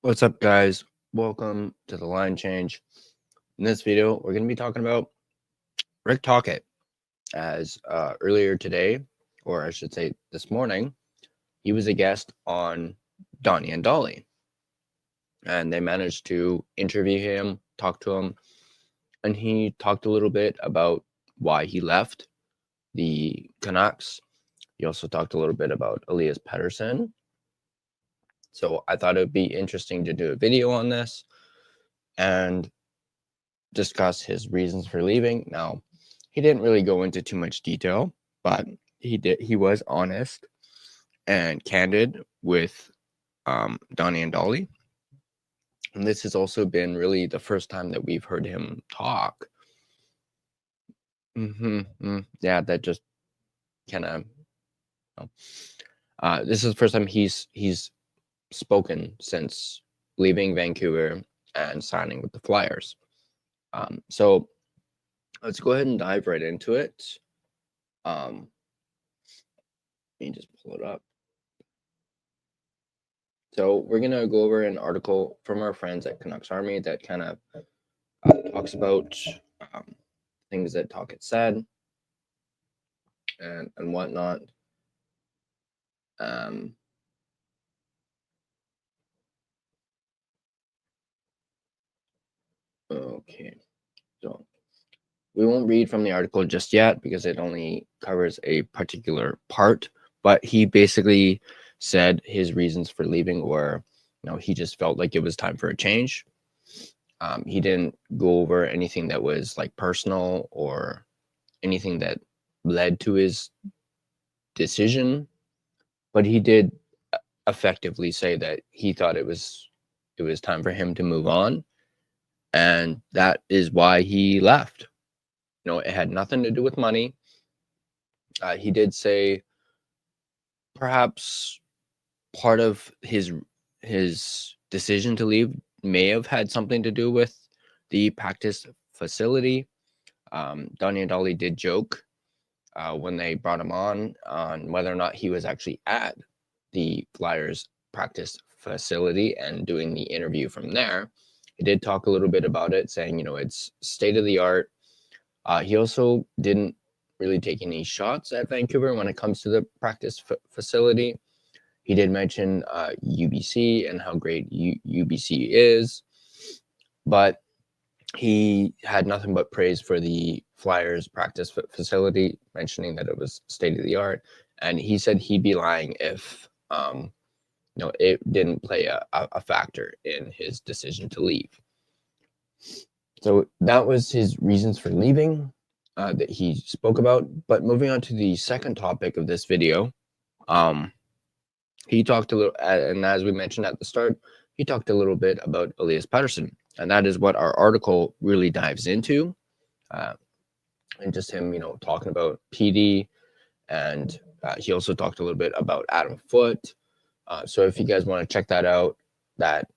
What's up, guys? Welcome to the line change. In this video, we're going to be talking about Rick Tocchet. As earlier today, or I should say this morning, he was a guest on Donnie and Dhali, and they managed to interview him, talk to him, and he talked a little bit about why he left the Canucks. He also talked a little bit about Elias Pettersson. So I thought it would be interesting to do a video on this and discuss his reasons for leaving. Now, he didn't really go into too much detail, but he was honest and candid with Donnie and Dhali. And this has also been really the first time that we've heard him talk. Yeah, that just kind of. This is the first time he's spoken since leaving Vancouver and signing with the Flyers. So let's go ahead and dive right into it. Let me just pull it up. So we're going to go over an article from our friends at Canucks Army that kind of talks about things that Tocchet said and whatnot. Okay, so we won't read from the article just yet because it only covers a particular part, but he basically said his reasons for leaving were, he just felt like it was time for a change. He didn't go over anything that was like personal or anything that led to his decision, but he did effectively say that he thought it was time for him to move on, and that is why he left. It had nothing to do with money. He did say perhaps part of his decision to leave may have had something to do with the practice facility. Donnie and Dhali did joke when they brought him on whether or not he was actually at the Flyers practice facility and doing the interview from there. He did talk a little bit about it, saying, it's state of the art. He also didn't really take any shots at Vancouver when it comes to the practice facility. He did mention UBC and how great UBC is, but he had nothing but praise for the Flyers practice facility, mentioning that it was state of the art. And he said he'd be lying if it didn't play a factor in his decision to leave. So that was his reasons for leaving that he spoke about. But moving on to the second topic of this video, he talked a little, and as we mentioned at the start, he talked a little bit about Elias Pettersson, and that is what our article really dives into, and just him, talking about PD, and he also talked a little bit about Adam Foote. So if you guys want to check that out, that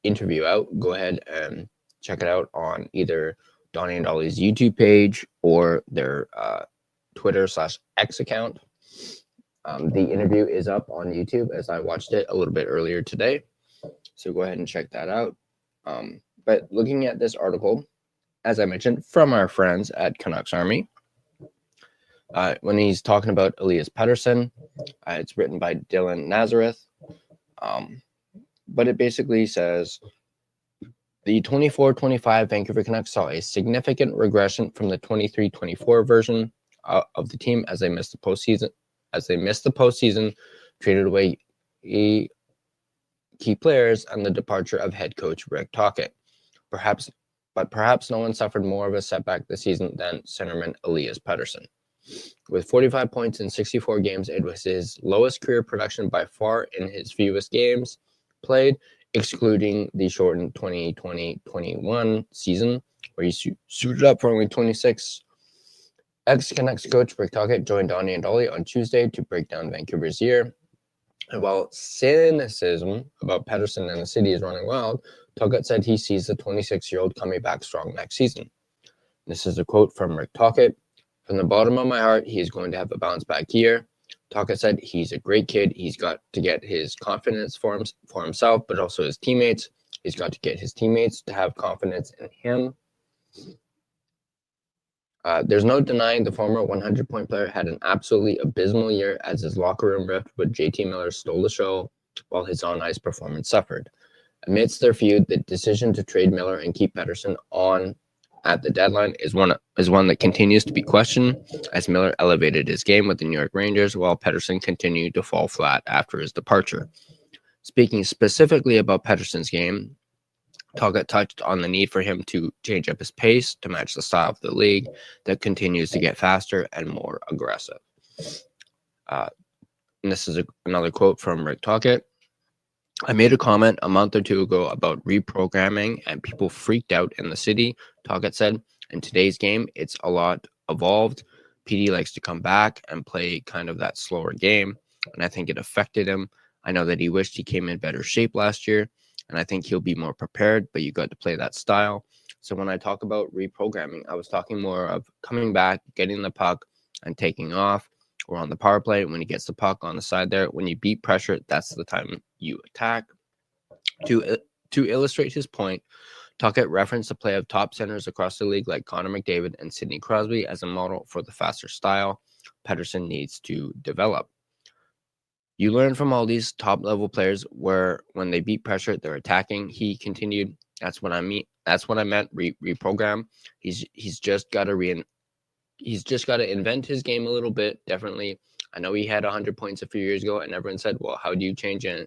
interview out, go ahead and check it out on either Donnie and Dhali's YouTube page or their Twitter/X account. The interview is up on YouTube as I watched it a little bit earlier today. So go ahead and check that out. But looking at this article, as I mentioned, from our friends at Canucks Army, when he's talking about Elias Pettersson, it's written by Dylan Nazareth. But it basically says, the 24-25 Vancouver Canucks saw a significant regression from the 23-24 version of the team as they missed the postseason, traded away key players, and the departure of head coach Rick Tocchet. Perhaps no one suffered more of a setback this season than centerman Elias Pettersson. With 45 points in 64 games, it was his lowest career production by far in his fewest games played, excluding the shortened 2020-21 season, where he suited up for only 26. Ex-Canucks coach Rick Tocchet joined Donnie and Dhali on Tuesday to break down Vancouver's year. And while cynicism about Pettersson and the city is running wild, Tocchet said he sees the 26-year-old coming back strong next season. This is a quote from Rick Tocchet. From the bottom of my heart, he is going to have a bounce-back year. Tocchet said he's a great kid. He's got to get his confidence for himself, but also his teammates. He's got to get his teammates to have confidence in him. There's no denying the former 100-point player had an absolutely abysmal year as his locker room rift with JT Miller stole the show while his on-ice performance suffered. Amidst their feud, the decision to trade Miller and keep Pettersson on at the deadline is one that continues to be questioned, as Miller elevated his game with the New York Rangers while Pettersson continued to fall flat after his departure. Speaking specifically about Pettersson's game, Tocchet touched on the need for him to change up his pace to match the style of the league that continues to get faster and more aggressive. And this is another quote from Rick Tocchet. I made a comment a month or two ago about reprogramming and people freaked out in the city, Tocchet said. In today's game, it's a lot evolved. PD likes to come back and play kind of that slower game, and I think it affected him. I know that he wished he came in better shape last year, and I think he'll be more prepared, but you got to play that style. So when I talk about reprogramming, I was talking more of coming back, getting the puck, and taking off. Or on the power play, when he gets the puck on the side there, when you beat pressure, that's the time you attack. To illustrate his point, Tocchet referenced the play of top centers across the league like Connor McDavid and Sidney Crosby as a model for the faster style Pettersson needs to develop. You learn from all these top-level players where when they beat pressure, they're attacking. He continued, that's what I mean. That's what I meant, reprogram. He's just got to invent his game a little bit differently. I know he had 100 points a few years ago, and everyone said, well, how do you change a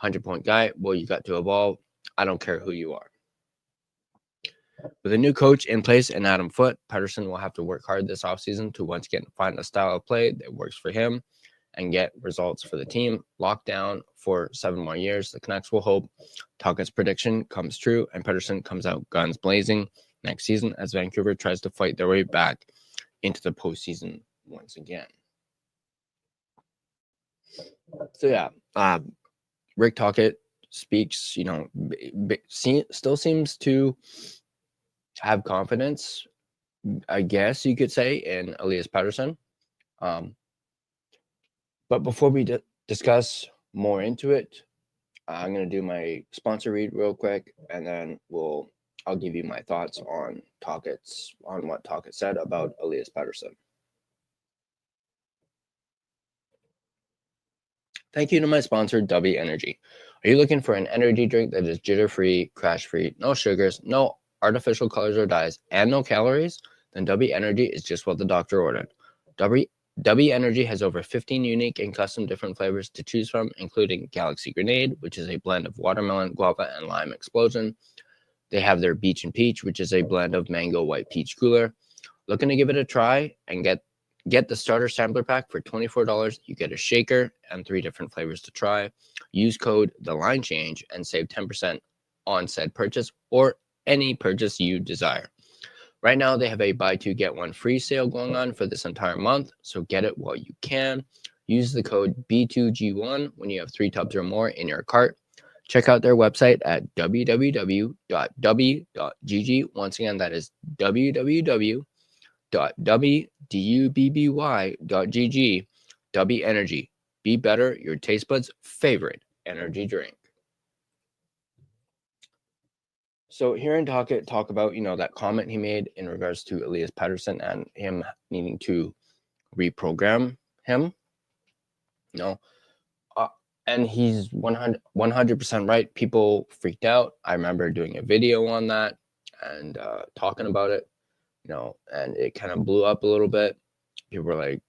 100-point guy? Well, you got to evolve. I don't care who you are. With a new coach in place and Adam Foote, Pettersson will have to work hard this offseason to once again find a style of play that works for him and get results for the team. Locked down for 7 more years, the Canucks will hope Tocchet's prediction comes true and Pettersson comes out guns blazing next season as Vancouver tries to fight their way back into the postseason once again. So yeah, Rick Tocchet speaks, still seems to have confidence, I guess you could say, in Elias Pettersson. But before we discuss more into it, I'm going to do my sponsor read real quick, and then I'll give you my thoughts on what Tocchet said about Elias Pettersson. Thank you to my sponsor, W Energy. Are you looking for an energy drink that is jitter-free, crash-free, no sugars, no artificial colors or dyes, and no calories? Then W Energy is just what the doctor ordered. W Energy has over 15 unique and custom different flavors to choose from, including Galaxy Grenade, which is a blend of watermelon, guava, and lime explosion. They have their Beach and Peach, which is a blend of mango white peach cooler. Looking to give it a try and get the starter sampler pack for $24. You get a shaker and 3 different flavors to try. Use code TheLineChange and save 10% on said purchase or any purchase you desire. Right now, they have a buy 2 get 1 free sale going on for this entire month, so get it while you can. Use the code B2G1 when you have 3 tubs or more in your cart. Check out their website at www.w.gg. Once again, that is www.w.gg. W Energy. Be better, your taste buds' favorite energy drink. So hearing Tocchet talk about, that comment he made in regards to Elias Pettersson and him needing to reprogram him, and he's 100% right. People freaked out. I remember doing a video on that and talking about it, and it kind of blew up a little bit. People were like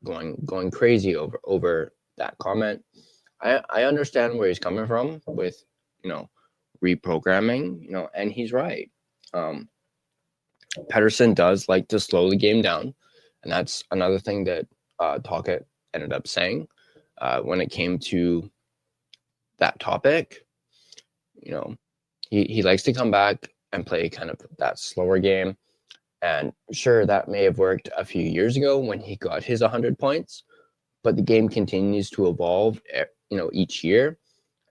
going crazy over that comment. I understand where he's coming from with, reprogramming, and he's right. Pettersson does like to slow the game down, and that's another thing that Tocchet ended up saying when it came to that topic. He likes to come back and play kind of that slower game, and sure, that may have worked a few years ago when he got his 100 points, but the game continues to evolve, each year,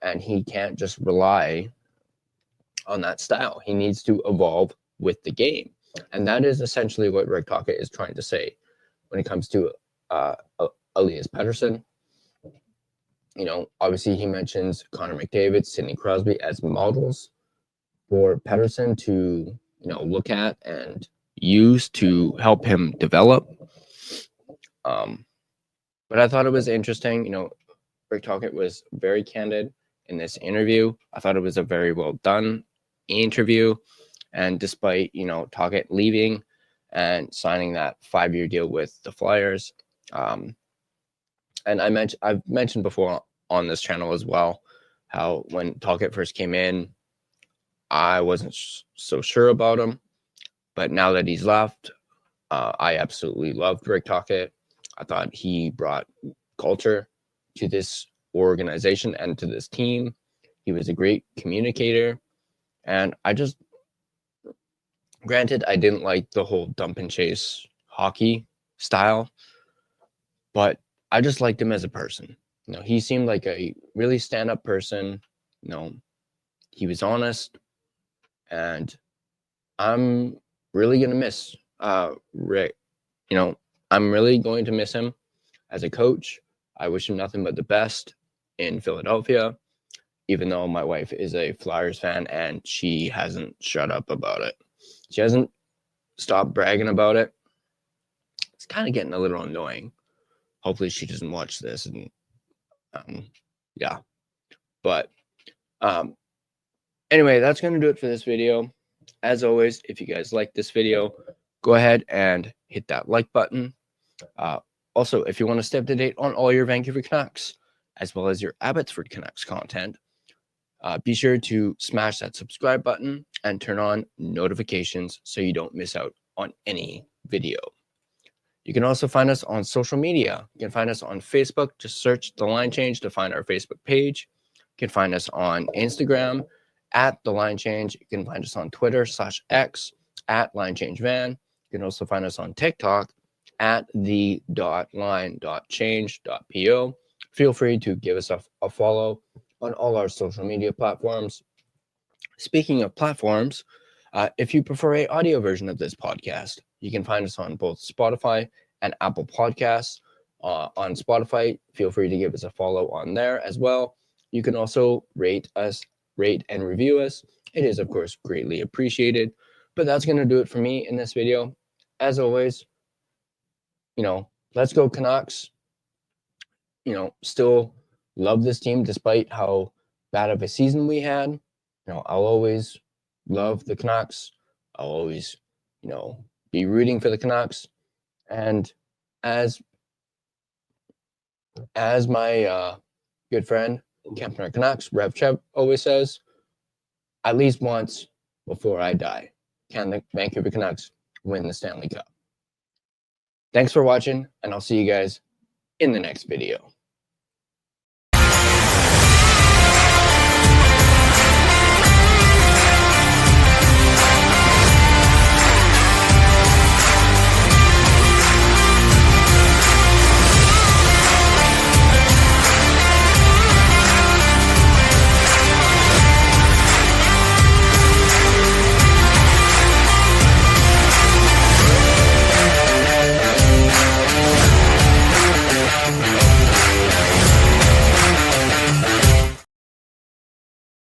and he can't just rely on that style. He needs to evolve with the game. And that is essentially what Rick Tocchet is trying to say when it comes to Elias Pettersson. Obviously he mentions Connor McDavid, Sidney Crosby as models for Pettersson to, look at and use to help him develop. But I thought it was interesting. Rick Tocchet was very candid in this interview. I thought it was a very well done interview. And despite, Tocchet leaving and signing that 5-year deal with the Flyers, and I've mentioned before on this channel as well, how when Tocchet first came in, I wasn't so sure about him. But now that he's left, I absolutely loved Rick Tocchet. I thought he brought culture to this organization and to this team. He was a great communicator. And granted, I didn't like the whole dump and chase hockey style, but I just liked him as a person. He seemed like a really stand-up person. He was honest, and I'm really going to miss Rick. I'm really going to miss him as a coach. I wish him nothing but the best in Philadelphia, even though my wife is a Flyers fan and she hasn't shut up about it. She hasn't stopped bragging about it. It's kind of getting a little annoying. Hopefully she doesn't watch this. And yeah. But anyway, that's going to do it for this video. As always, if you guys like this video, go ahead and hit that like button. Also, if you want to stay up to date on all your Vancouver Canucks, as well as your Abbotsford Canucks content, be sure to smash that subscribe button and turn on notifications so you don't miss out on any video. You can also find us on social media. You can find us on Facebook. Just search The Line Change to find our Facebook page. You can find us on Instagram at The Line Change. You can find us on Twitter /X at LineChangeVan. You can also find us on TikTok at the.line.change.po. Feel free to give us a follow on all our social media platforms. Speaking of platforms, if you prefer an audio version of this podcast, you can find us on both Spotify and Apple Podcasts. On Spotify, feel free to give us a follow on there as well. You can also rate and review us. It is, of course, greatly appreciated. But that's going to do it for me in this video. As always, let's go Canucks. Still love this team despite how bad of a season we had. I'll always love the Canucks. I'll always, be rooting for the Canucks. And as my good friend, Captain of Canucks, Rev Chev, always says, at least once before I die, can the Vancouver Canucks win the Stanley Cup? Thanks for watching, and I'll see you guys in the next video.